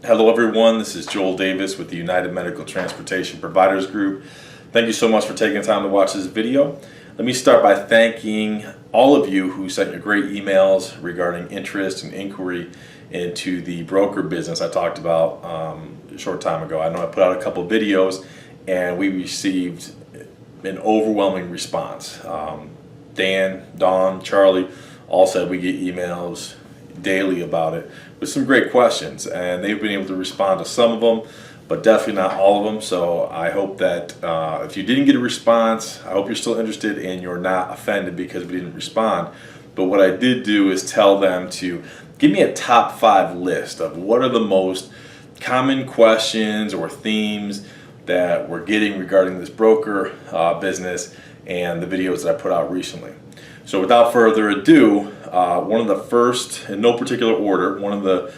Hello everyone, this is Joel Davis with the United Medical Transportation Providers Group. Thank you so much for taking the time to watch this video. Let me start by thanking all of you who sent your great emails regarding interest and inquiry into the broker business I talked about a short time ago. I know I put out a couple of videos and we received an overwhelming response. Dan, Don, Charlie all said we get emails daily about it with some great questions, and they've been able to respond to some of them, but definitely not all of them. So I hope that if you didn't get a response, I hope you're still interested and you're not offended because we didn't respond. But what I did do is tell them to give me a top 5 list of what are the most common questions or themes that we're getting regarding this broker business and the videos that I put out recently. So without further ado, one of the first, in no particular order, one of the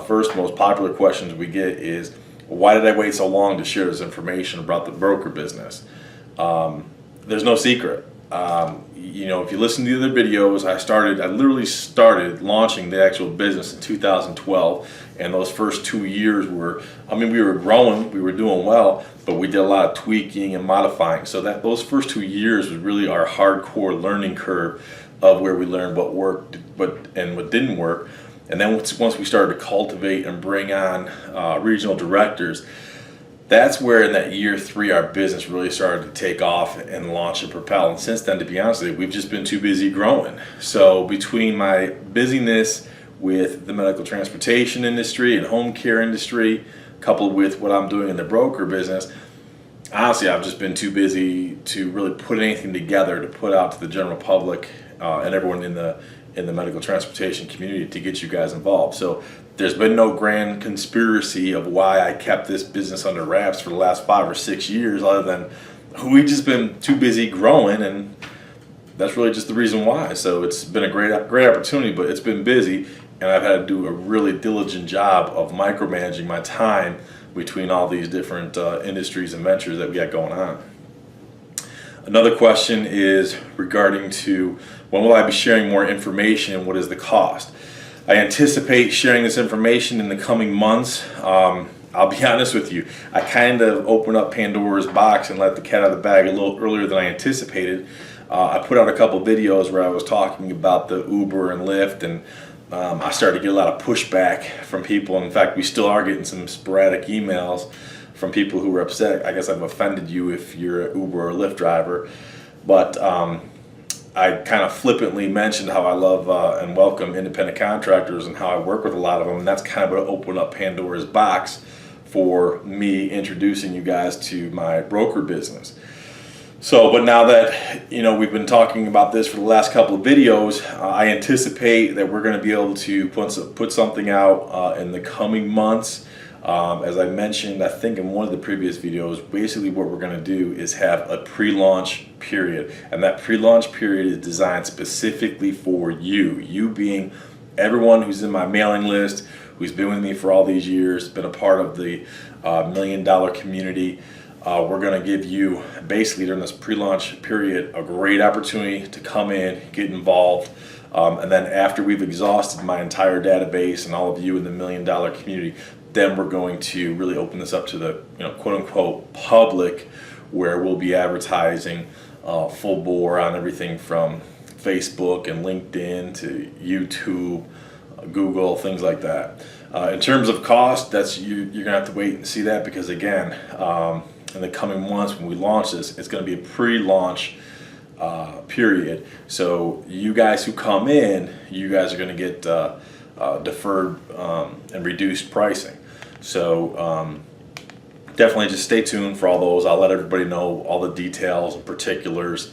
first most popular questions we get is, why did I wait so long to share this information about the broker business? There's no secret. You know, if you listen to the other videos, I literally started launching the actual business in 2012, and those first 2 years were, we were growing, we were doing well, but we did a lot of tweaking and modifying. So those first 2 years was really our hardcore learning curve of where we learned what worked and what didn't work. And then once we started to cultivate and bring on regional directors, that's where in that year 3 our business really started to take off and launch and propel. And since then, to be honest with you, we've just been too busy growing. So between my busyness with the medical transportation industry and home care industry, coupled with what I'm doing in the broker business, honestly, I've just been too busy to really put anything together to put out to the general public and everyone in the medical transportation community to get you guys involved. So there's been no grand conspiracy of why I kept this business under wraps for the last 5 or 6 years, other than we've just been too busy growing, and that's really just the reason why. So it's been a great opportunity, but it's been busy, and I've had to do a really diligent job of micromanaging my time between all these different industries and ventures that we got going on. Another question is regarding to when will I be sharing more information and what is the cost? I anticipate sharing this information in the coming months. I'll be honest with you, I kind of opened up Pandora's box and let the cat out of the bag a little earlier than I anticipated. I put out a couple videos where I was talking about the Uber and Lyft, and I started to get a lot of pushback from people. In fact, we still are getting some sporadic emails from people who are upset. I guess I've offended you if you're an Uber or Lyft driver. But I kind of flippantly mentioned how I love and welcome independent contractors and how I work with a lot of them. And that's kind of what opened up Pandora's box for me introducing you guys to my broker business. So, but now that, you know, we've been talking about this for the last couple of videos, I anticipate that we're going to be able to put something out in the coming months. As I mentioned, I think in one of the previous videos, basically what we're going to do is have a pre-launch period. And that pre-launch period is designed specifically for you being everyone who's in my mailing list, who's been with me for all these years, been a part of the $1 million community. We're going to give you, basically during this pre-launch period, a great opportunity to come in, get involved, and then after we've exhausted my entire database and all of you in the $1 million community, then we're going to really open this up to the, quote-unquote public, where we'll be advertising full bore on everything from Facebook and LinkedIn to YouTube, Google, things like that. In terms of cost, you're gonna have to wait and see that, because again, in the coming months when we launch this, it's gonna be a pre-launch period. So you guys who come in, you guys are gonna get deferred and reduced pricing. So definitely just stay tuned for all those. I'll let everybody know all the details and particulars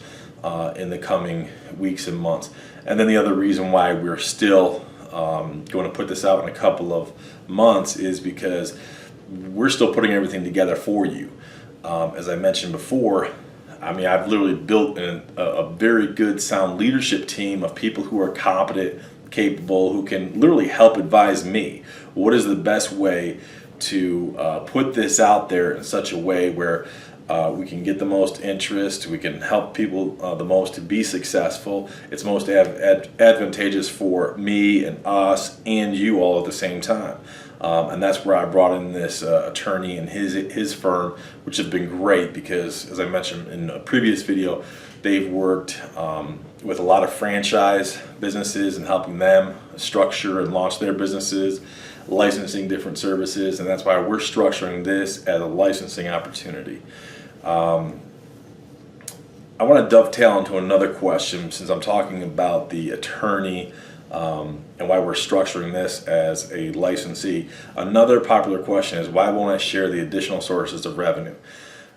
in the coming weeks and months. And then the other reason why we're still going to put this out in a couple of months is because we're still putting everything together for you. As I mentioned before, I've literally built a very good, sound leadership team of people who are competent, capable, who can literally help advise me. What is the best way to put this out there in such a way where we can get the most interest, we can help people the most to be successful. It's most advantageous for me and us and you all at the same time. And that's where I brought in this attorney and his firm, which has been great because, as I mentioned in a previous video, they've worked with a lot of franchise businesses and helping them structure and launch their businesses, licensing different services, and that's why we're structuring this as a licensing opportunity. I want to dovetail into another question since I'm talking about the attorney and why we're structuring this as a licensee. Another popular question is, why won't I share the additional sources of revenue?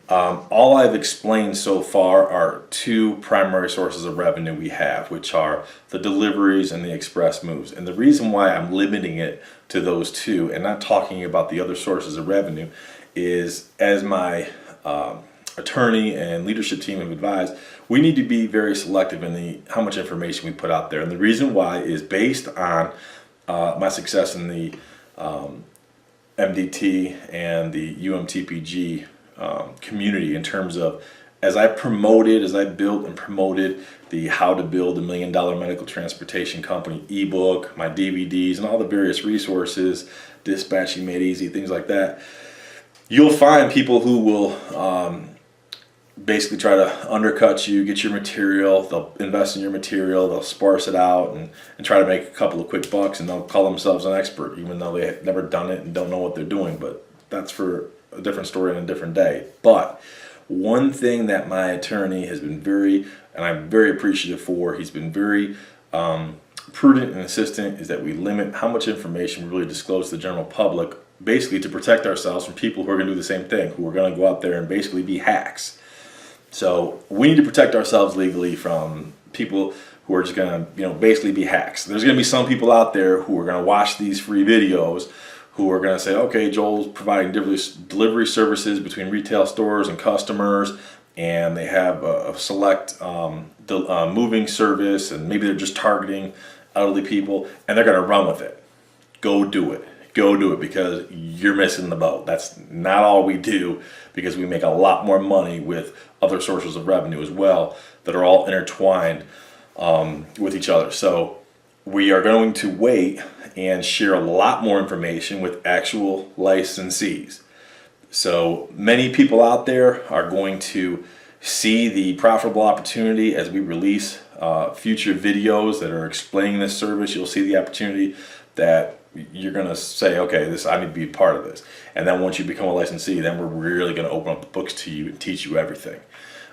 All I've explained so far are two primary sources of revenue we have, which are the deliveries and the express moves. And the reason why I'm limiting it to those two and not talking about the other sources of revenue is, as my attorney and leadership team have advised, we need to be very selective in how much information we put out there. And the reason why is based on my success in the MDT and the UMTPG community, in terms of as I built and promoted the How to Build a $1 Million Medical Transportation Company ebook, my DVDs, and all the various resources, Dispatching Made Easy, things like that. You'll find people who will basically try to undercut you, get your material, they'll invest in your material, they'll sparse it out and try to make a couple of quick bucks, and they'll call themselves an expert even though they've never done it and don't know what they're doing. But that's for a different story on a different day. But one thing that my attorney has been and I'm very appreciative for, he's been very prudent and insistent, is that we limit how much information we really disclose to the general public, basically to protect ourselves from people who are going to do the same thing, who are going to go out there and basically be hacks. So we need to protect ourselves legally from people who are just going to, basically be hacks. There's going to be some people out there who are going to watch these free videos who are going to say, okay, Joel's providing delivery services between retail stores and customers, and they have a select moving service, and maybe they're just targeting elderly people, and they're going to run with it. Go do it. Go do it, because you're missing the boat. That's not all we do, because we make a lot more money with other sources of revenue as well that are all intertwined with each other. So we are going to wait and share a lot more information with actual licensees. So many people out there are going to see the profitable opportunity as we release future videos that are explaining this service. You'll see the opportunity that you're going to say, okay, I need to be a part of this. And then once you become a licensee, then we're really going to open up the books to you and teach you everything.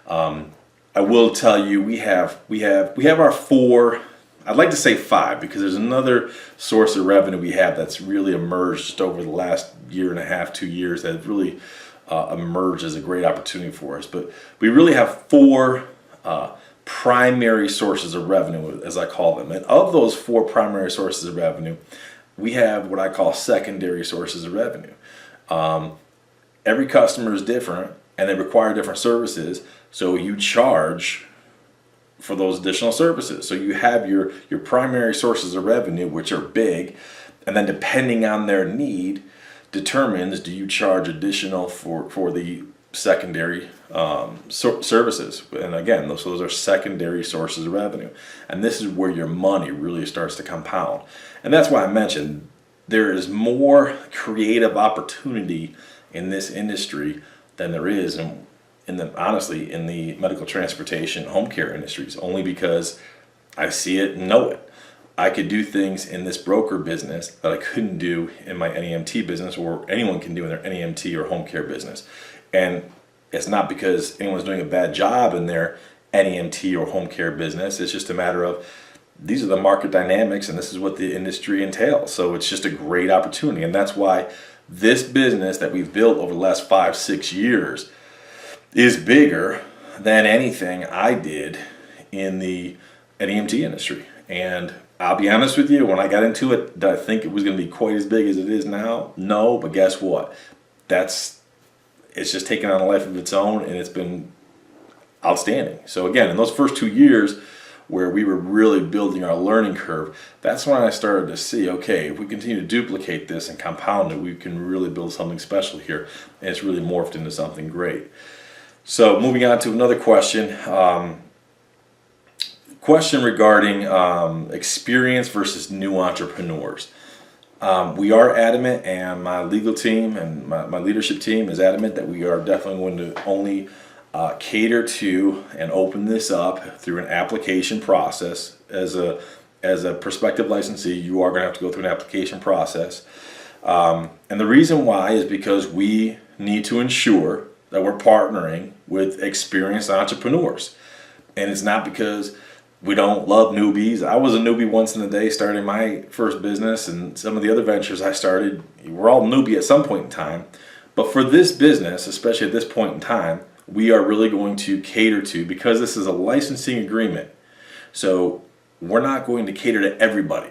I will tell you, we have our 4, I'd like to say 5, because there's another source of revenue we have that's really emerged just over the last 1.5 to 2 years that really emerged as a great opportunity for us. But we really have 4 primary sources of revenue, as I call them. And of those 4 primary sources of revenue, we have what I call secondary sources of revenue. Every customer is different, and they require different services, so you charge for those additional services. So you have your primary sources of revenue, which are big, and then depending on their need determines, do you charge additional for the secondary services. And again, those are secondary sources of revenue, and this is where your money really starts to compound. And that's why I mentioned there is more creative opportunity in this industry than there is honestly in the medical transportation home care industries, only because I see it and know it. I could do things in this broker business that I couldn't do in my NEMT business, or anyone can do in their NEMT or home care business. And it's not because anyone's doing a bad job in their NEMT or home care business. It's just a matter of, these are the market dynamics and this is what the industry entails. So it's just a great opportunity. And that's why this business that we've built over the last 5-6 years is bigger than anything I did in the NEMT industry. And I'll be honest with you, when I got into it, did I think it was going to be quite as big as it is now? No, but guess what? It's just taken on a life of its own, and it's been outstanding. So again, in those first 2 years where we were really building our learning curve, that's when I started to see, okay, if we continue to duplicate this and compound it, we can really build something special here. And it's really morphed into something great. So moving on to another question. Question regarding experience versus new entrepreneurs. We are adamant, and my legal team and my leadership team is adamant that we are definitely going to only cater to and open this up through an application process. As a prospective licensee, you are going to have to go through an application process. And the reason why is because we need to ensure that we're partnering with experienced entrepreneurs. And it's not because we don't love newbies. I was a newbie once in the day starting my first business, and some of the other ventures I started, we're all newbie at some point in time. But for this business, especially at this point in time, we are really going to cater to, because this is a licensing agreement. So we're not going to cater to everybody.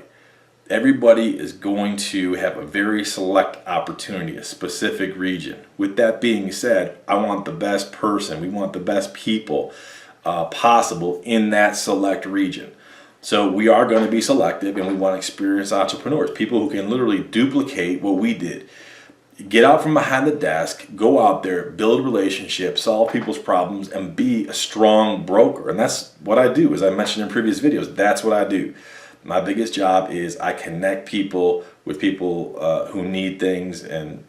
Everybody is going to have a very select opportunity, a specific region. With that being said, I want the best person. We want the best people possible in that select region. So we are going to be selective, and we want experienced entrepreneurs, people who can literally duplicate what we did. Get out from behind the desk, go out there, build relationships, solve people's problems, and be a strong broker. And that's what I do, as I mentioned in previous videos. That's what I do. My biggest job is I connect people with people who need things, and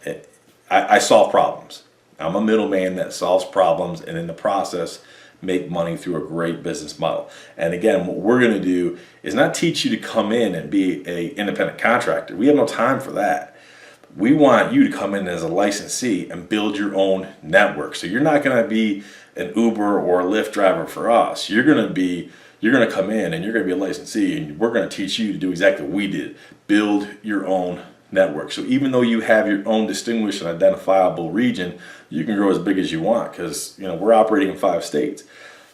I solve problems. I'm a middleman that solves problems, and in the process make money through a great business model. And again, what we're going to do is not teach you to come in and be an independent contractor. We have no time for that. We want you to come in as a licensee and build your own network. So you're not going to be an Uber or a Lyft driver for us. You're going to come in and you're going to be a licensee, and we're going to teach you to do exactly what we did. Build your own network. So even though you have your own distinguished and identifiable region, you can grow as big as you want, because we're operating in 5 states,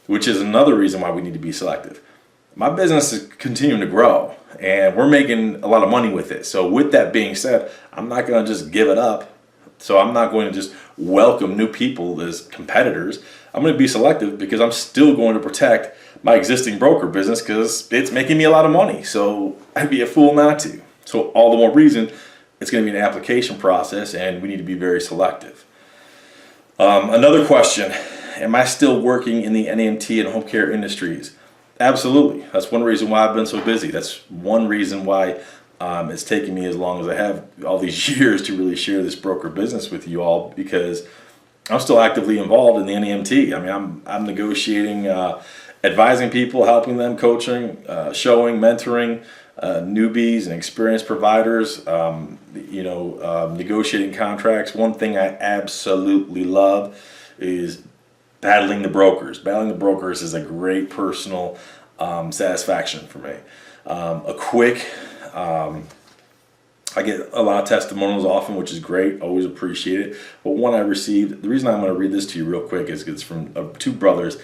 which is another reason why we need to be selective. My business is continuing to grow, and we're making a lot of money with it. So with that being said, I'm not going to just give it up. So I'm not going to just welcome new people as competitors. I'm going to be selective, because I'm still going to protect my existing broker business, because it's making me a lot of money. So I'd be a fool not to. So all the more reason it's going to be an application process, and we need to be very selective. Another question, am I still working in the NEMT and home care industries? Absolutely. That's one reason why I've been so busy. That's one reason why it's taken me as long as I have, all these years, to really share this broker business with you all, because I'm still actively involved in the NEMT. I mean, I'm negotiating, advising people, helping them, coaching, showing, mentoring newbies and experienced providers, negotiating contracts. One thing I absolutely love is battling the brokers. Battling the brokers is a great personal satisfaction for me. I get a lot of testimonials often, which is great. Always appreciate it. But one I received, the reason I'm going to read this to you real quick is it's from 2 brothers.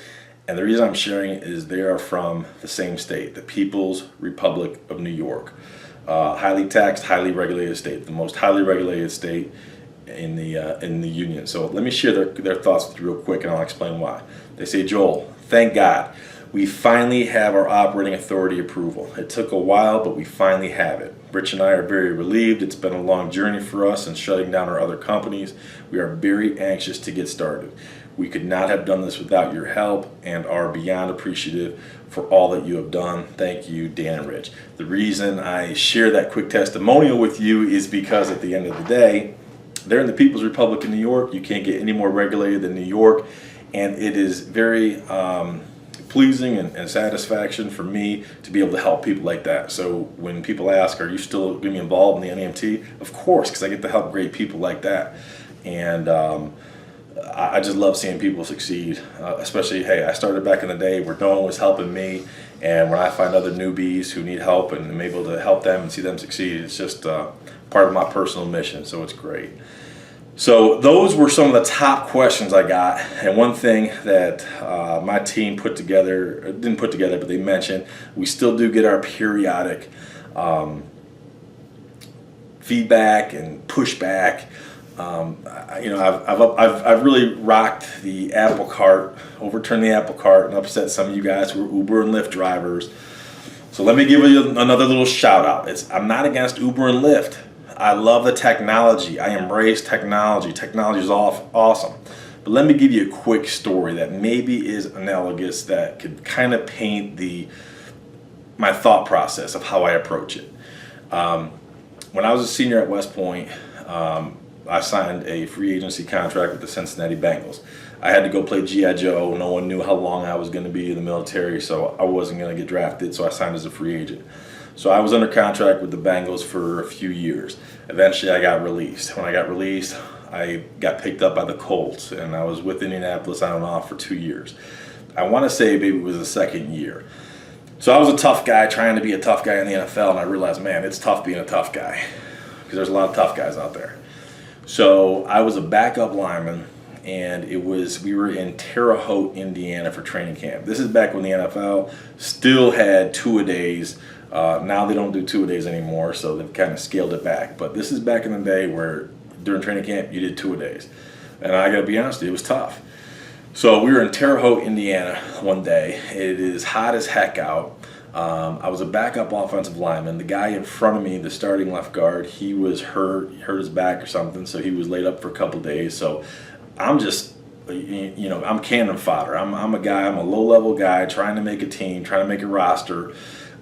And the reason I'm sharing it is they are from the same state, the People's Republic of New York. Highly taxed, highly regulated state, the most highly regulated state in the union. So let me share their thoughts with you real quick, and I'll explain why. They say, Joel, thank God, we finally have our operating authority approval. It took a while, but we finally have it. Rich and I are very relieved. It's been a long journey for us in shutting down our other companies. We are very anxious to get started. We could not have done this without your help, and are beyond appreciative for all that you have done. Thank you, Dan and Rich. The reason I share that quick testimonial with you is because at the end of the day, they're in the People's Republic of New York. You can't get any more regulated than New York, and it is very pleasing and satisfaction for me to be able to help people like that. So when people ask, are you still going to be involved in the NEMT? Of course, because I get to help great people like that. And I just love seeing people succeed, especially, hey, I started back in the day where no one was helping me, and when I find other newbies who need help and I'm able to help them and see them succeed, it's just part of my personal mission, so it's great. So those were some of the top questions I got, and one thing that my team didn't put together, but they mentioned, we still do get our periodic feedback and pushback. I've really rocked the apple cart, overturned the apple cart, and upset some of you guys who are Uber and Lyft drivers. So let me give you another little shout out. I'm not against Uber and Lyft. I love the technology. I embrace technology. Technology is awesome. But let me give you a quick story that maybe is analogous, that could kind of paint my thought process of how I approach it. when I was a senior at West Point, I signed a free agency contract with the Cincinnati Bengals. I had to go play G.I. Joe. No one knew how long I was going to be in the military, so I wasn't going to get drafted, so I signed as a free agent. So I was under contract with the Bengals for a few years. Eventually, I got released. When I got released, I got picked up by the Colts, and I was with Indianapolis on and off for 2 years. I want to say maybe it was the second year. So I was a tough guy trying to be a tough guy in the NFL, and I realized, man, it's tough being a tough guy because there's a lot of tough guys out there. So I was a backup lineman, and we were in Terre Haute, Indiana for training camp. This is back when the NFL still had two-a-days. Now they don't do two-a-days anymore, so they've kind of scaled it back. But this is back in the day where during training camp you did two-a-days. And I got to be honest with you, it was tough. So we were in Terre Haute, Indiana one day. It is hot as heck out. I was a backup offensive lineman. The guy in front of me, the starting left guard, he was hurt. He hurt his back or something, so he was laid up for a couple days. So I'm just, I'm cannon fodder. I'm a low-level guy trying to make a team, trying to make a roster.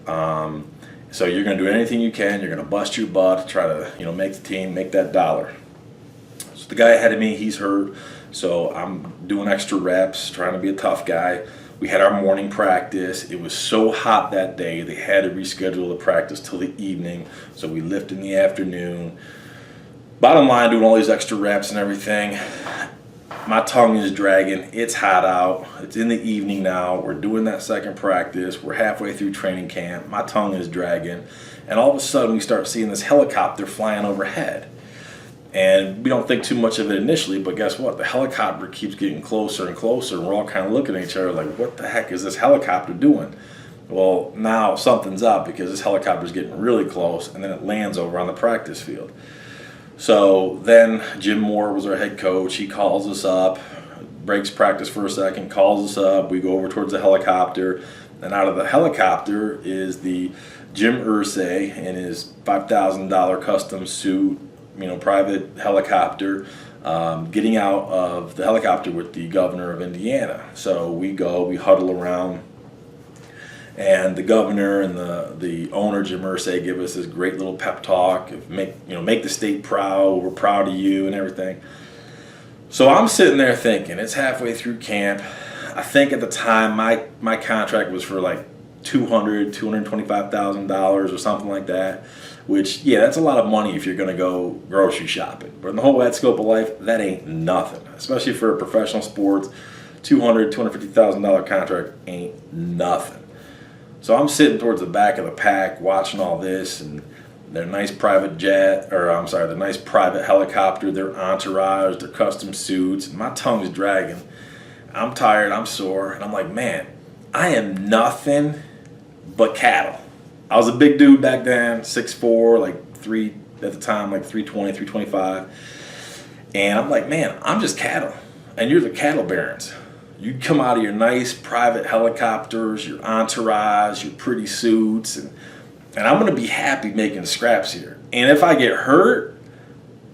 So you're going to do anything you can. You're going to bust your butt, try to, make the team, make that dollar. So the guy ahead of me, he's hurt. So I'm doing extra reps, trying to be a tough guy. We had our morning practice. It was so hot that day, they had to reschedule the practice till the evening. So we lift in the afternoon. Bottom line, doing all these extra reps and everything, my tongue is dragging. It's hot out. It's in the evening now. We're doing that second practice. We're halfway through training camp. My tongue is dragging. And all of a sudden, we start seeing this helicopter flying overhead. And we don't think too much of it initially, but guess what? The helicopter keeps getting closer and closer, and we're all kind of looking at each other like, what the heck is this helicopter doing? Well, now something's up because this helicopter's getting really close, and then it lands over on the practice field. So then Jim Moore was our head coach. He calls us up, breaks practice for a second, calls us up. We go over towards the helicopter, and out of the helicopter is the Jim Irsay in his $5,000 custom suit, private helicopter, getting out of the helicopter with the governor of Indiana. So we huddle around, and the governor and the owner, Jim Irsay, give us this great little pep talk of make the state proud. We're proud of you and everything. So I'm sitting there thinking, it's halfway through camp. I think at the time my contract was for like $225,000 or something like that. Which, yeah, that's a lot of money if you're going to go grocery shopping. But in the whole wide scope of life, that ain't nothing. Especially for professional sports, $250,000 contract ain't nothing. So I'm sitting towards the back of the pack watching all this, and their nice private their nice private helicopter, their entourage, their custom suits. And my tongue's dragging. I'm tired, I'm sore, and I'm like, man, I am nothing but cattle. I was a big dude back then, 6'4", like at the time, like 320, 325. And I'm like, man, I'm just cattle. And you're the cattle barons. You come out of your nice private helicopters, your entourage, your pretty suits, and I'm going to be happy making scraps here. And if I get hurt,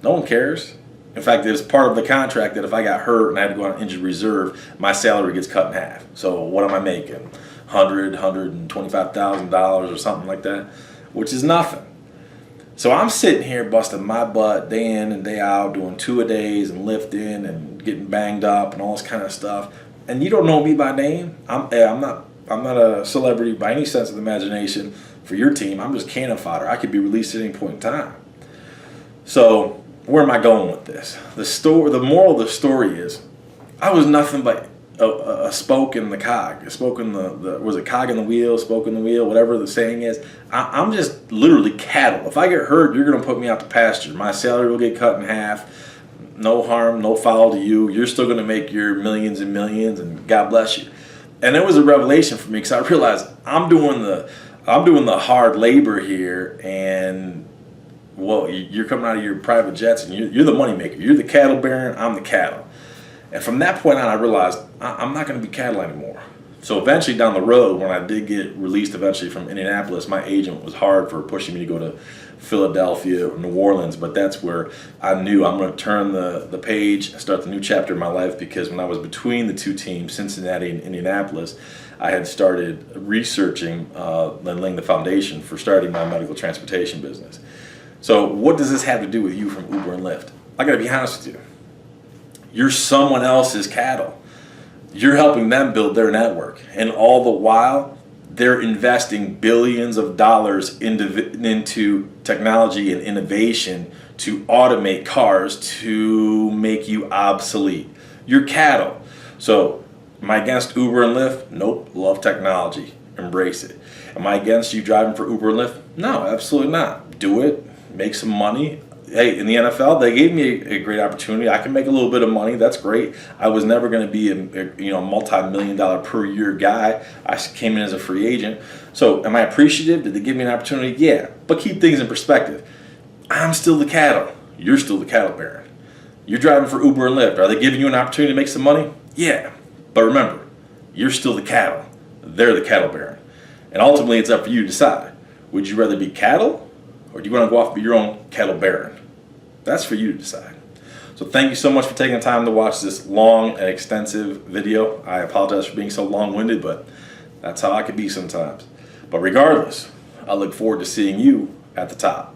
no one cares. In fact, there's part of the contract that if I got hurt and I had to go on injured reserve, my salary gets cut in half. So what am I making? $125,000 or something like that, which is nothing. So I'm sitting here busting my butt day in and day out, doing two-a-days and lifting and getting banged up and all this kind of stuff. And you don't know me by name. I'm not a celebrity by any sense of the imagination for your team. I'm just cannon fodder. I could be released at any point in time. So where am I going with this? The moral of the story is, I was nothing but a spoke in the cog, a spoke in was it cog in the wheel, spoke in the wheel, whatever the saying is. I'm just literally cattle. If I get hurt, you're going to put me out to pasture. My salary will get cut in half. No harm, no foul to you. You're still going to make your millions and millions, and God bless you. And it was a revelation for me because I realized I'm doing the hard labor here, and you're coming out of your private jets, and you're the money maker. You're the cattle baron. I'm the cattle. And from that point on, I realized I'm not going to be cattle anymore. So eventually down the road, when I did get released eventually from Indianapolis, my agent was hard for pushing me to go to Philadelphia or New Orleans, but that's where I knew I'm going to turn the page, start the new chapter in my life, because when I was between the two teams, Cincinnati and Indianapolis, I had started researching and laying the foundation for starting my medical transportation business. So what does this have to do with you from Uber and Lyft? I gotta be honest with you. You're someone else's cattle. You're helping them build their network. And all the while, they're investing billions of dollars into technology and innovation to automate cars to make you obsolete. You're cattle. So am I against Uber and Lyft? Nope. Love technology. Embrace it. Am I against you driving for Uber and Lyft? No, absolutely not. Do it. Make some money. Hey, in the NFL, they gave me a great opportunity. I can make a little bit of money. That's great. I was never going to be a multi-million-dollar per year guy. I came in as a free agent. So am I appreciative? Did they give me an opportunity? Yeah. But keep things in perspective. I'm still the cattle. You're still the cattle baron. You're driving for Uber and Lyft. Are they giving you an opportunity to make some money? Yeah. But remember, you're still the cattle. They're the cattle baron. And ultimately, it's up for you to decide. Would you rather be cattle, or do you want to go off and be your own cattle baron? That's for you to decide. So thank you so much for taking the time to watch this long and extensive video. I apologize for being so long-winded, but that's how I can be sometimes. But regardless, I look forward to seeing you at the top.